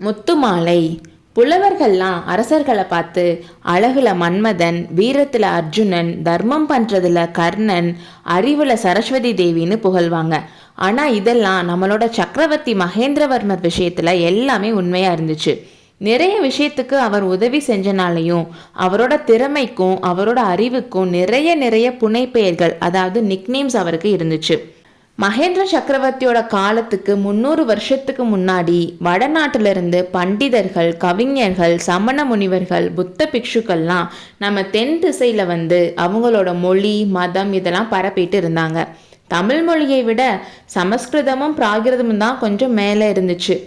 முத்துமாலை. புலவர்கள்லாம் அரசர்களை பார்த்து அழகுல மன்மதன், வீரத்துல அர்ஜுனன், தர்மம் பண்றதுல கர்ணன், அறிவுல சரஸ்வதி தேவின்னு புகழ்வாங்க. ஆனா இதெல்லாம் நம்மளோட சக்கரவர்த்தி மகேந்திரவர்மர் விஷயத்துல எல்லாமே உண்மையா இருந்துச்சு. நிறைய விஷயத்துக்கு அவர் உதவி செஞ்சனாலையும் அவரோட திறமைக்கும் அவரோட அறிவுக்கும் நிறைய புனைப்பெயர்கள், அதாவது நிக்நேம்ஸ் அவருக்கு இருந்துச்சு. மகேந்திர சக்கரவர்த்தியோட காலத்துக்கு 300 வருஷத்துக்கு முன்னாடி வடநாட்டிலிருந்து பண்டிதர்கள், கவிஞர்கள், சமண முனிவர்கள், புத்த பிக்ஷுக்கள்லாம் நம்ம தென் திசையில் வந்து அவங்களோட மொழி, மதம் இதெல்லாம் பரப்பிட்டு இருந்தாங்க. தமிழ் மொழியை விட சமஸ்கிருதமும் பிராகிருதமும் தான் கொஞ்சம் மேலே இருந்துச்சு.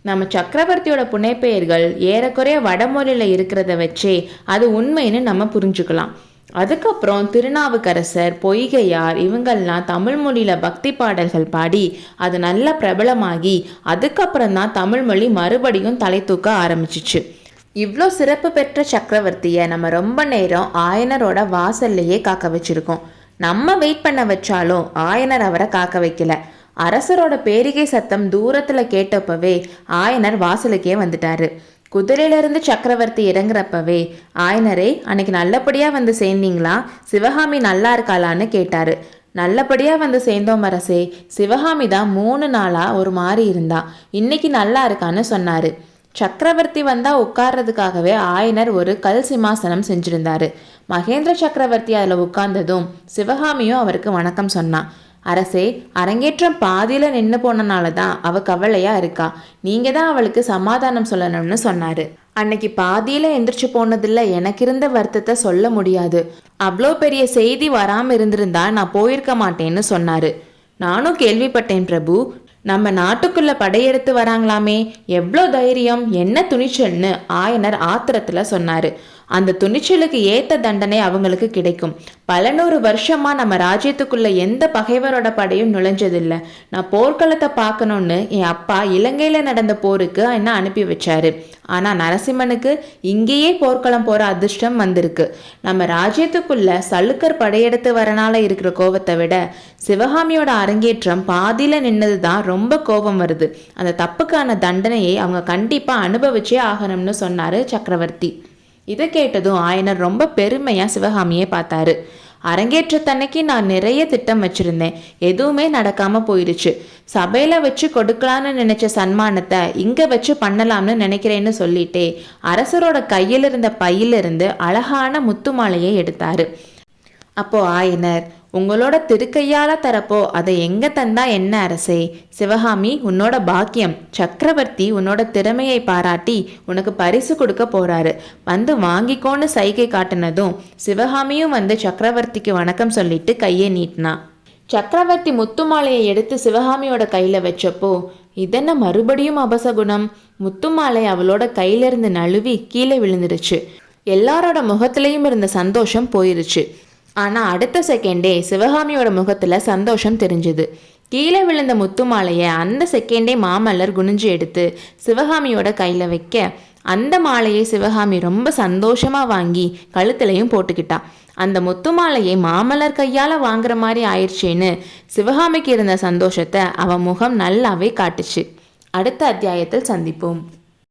நம்ம சக்கரவர்த்தியோட புனைப்பெயர்கள் ஏறக்குறைய வடமொழியில் இருக்கிறத வச்சே அது உண்மைன்னு நம்ம புரிஞ்சுக்கலாம். அதுக்கப்புறம் திருநாவுக்கரசர், பொய்கையார் இவங்கள்லாம் தமிழ் மொழியில் பக்தி பாடல்கள் பாடி அது நல்ல பிரபலமாகி அதுக்கப்புறம் தான் தமிழ் மொழி மறுபடியும் தலை தூக்க ஆரம்பிச்சிச்சு. இவ்வளோ சிறப்பு பெற்ற சக்கரவர்த்தியை நம்ம ரொம்ப நேரம் ஆயனரோட வாசல்லையே காக்க வச்சுருக்கோம். நம்ம வெயிட் பண்ண வச்சாலும் ஆயனர் அவரை காக்க வைக்கல. அரசரோட பேரிகை சத்தம் தூரத்தில் கேட்டப்பவே ஆயனர் வாசலுக்கே வந்துட்டாரு. குதிரையிலிருந்து சக்கரவர்த்தி இறங்குறப்பவே, ஆயனரே அன்னைக்கு நல்லபடியாக வந்து சேர்ந்தீங்களா? சிவகாமி நல்லா இருக்காளான்னு கேட்டாரு. நல்லபடியாக வந்து சேர்ந்தோம் அரசே. சிவகாமி தான் 3 நாளாக ஒரு மாதிரி இருந்தா, இன்னைக்கு நல்லா இருக்கான்னு சொன்னாரு. சக்கரவர்த்தி வந்தா உட்கார்றதுக்காகவே ஆயனர் ஒரு கல் சிம்மாசனம் செஞ்சிருந்தாரு. மகேந்திர சக்கரவர்த்தி அதில் உட்கார்ந்ததும் சிவகாமியும் அவருக்கு வணக்கம் சொன்னான். அரசே, அரங்கேற்றம் பாதியில நின்று போனனால தான் அவ கவலையா இருக்கா. நீங்க தான் அவளுக்கு சமாதானம் சொல்லணும்னு சொன்னாரு. அன்னைக்கு பாதியில எந்திரிச்சு போனதில்ல எனக்கு இருந்த வருத்தத்தை சொல்ல முடியாது. அவ்வளோ பெரிய செய்தி வராம இருந்திருந்தா நான் போயிருக்க மாட்டேன்னு சொன்னாரு. நானும் கேள்விப்பட்டேன் பிரபு. நம்ம நாட்டுக்குள்ள படையெடுத்து வராங்களாமே, எவ்வளோ தைரியம், என்ன துணிச்சல்னு ஆயனர் ஆத்திரத்துல சொன்னாரு. அந்த துணிச்சலுக்கு ஏத்த தண்டனை அவங்களுக்கு கிடைக்கும். பல 100 வருஷமா நம்ம ராஜ்யத்துக்குள்ள எந்த பகைவரோட படையும் நுழைஞ்சதில்லை. நான் போர்க்களத்தை பார்க்கணும்னு என் அப்பா இலங்கையில நடந்த போருக்கு என்ன அனுப்பி வச்சாரு. ஆனா நரசிம்மனுக்கு இங்கேயே போர்க்களம் போற அதிர்ஷ்டம் வந்திருக்கு. நம்ம ராஜ்யத்துக்குள்ள சலுக்கர் படையெடுத்து வரனால இருக்கிற கோபத்தை விட சிவகாமியோட அரங்கேற்றம் பாதியில நின்னதுதான் ரொம்ப கோபம் வருது. அந்த தப்புக்கான தண்டனையை அவங்க கண்டிப்பா அனுபவிச்சே ஆகணும்னு சொன்னாரு சக்கரவர்த்தி. இதை கேட்டதும் ஆயனர் ரொம்ப பெருமையா சிவகாமியை பார்த்தாரு. அரங்கேற்றத்தன்னைக்கு நான் நிறைய திட்டம் வச்சிருந்தேன், எதுவுமே நடக்காம போயிடுச்சு. சபையில வச்சு கொடுக்கலான்னு நினைச்ச சன்மானத்தை இங்க வச்சு பண்ணலாம்னு நினைக்கிறேன்னு சொல்லிட்டே அரசரோட கையில் இருந்த பையிலிருந்து அழகான முத்து மாலையை எடுத்தாரு. அப்போ ஆயனர், உங்களோட திருக்கையால தரப்போ அதை எங்க தந்தா என்ன அரசே? சிவகாமி உன்னோட பாக்கியம். சக்கரவர்த்தி உன்னோட திறமையை பாராட்டி உனக்கு பரிசு கொடுக்க போறாரு, வந்து வாங்கிக்கோன்னு சைகை காட்டினதும் சிவகாமியும் வந்து சக்கரவர்த்திக்கு வணக்கம் சொல்லிட்டு கையை நீட்டினா. சக்கரவர்த்தி முத்துமாலையை எடுத்து சிவகாமியோட கையில வச்சப்போ, இதென்ன மறுபடியும் அபசகுணம்? முத்துமாலை அவளோட கையிலிருந்து நழுவி கீழே விழுந்துருச்சு. எல்லாரோட முகத்திலையும் இருந்த சந்தோஷம் போயிருச்சு. ஆனால் அடுத்த செகண்டே சிவகாமியோட முகத்தில் சந்தோஷம் தெரிஞ்சுது. கீழே விழுந்த முத்து மாலையை அந்த செகண்டே மாமல்லர் குனிஞ்சு எடுத்து சிவகாமியோட கையில் வைக்க அந்த மாலையை சிவகாமி ரொம்ப சந்தோஷமாக வாங்கி கழுத்துலையும் போட்டுக்கிட்டா. அந்த முத்து மாலையை மாமல்லர் கையால் வாங்குற மாதிரி ஆயிடுச்சேன்னு சிவகாமிக்கு இருந்த சந்தோஷத்தை அவன் முகம் நல்லாவே காட்டுச்சு. அடுத்த அத்தியாயத்தில் சந்திப்போம்.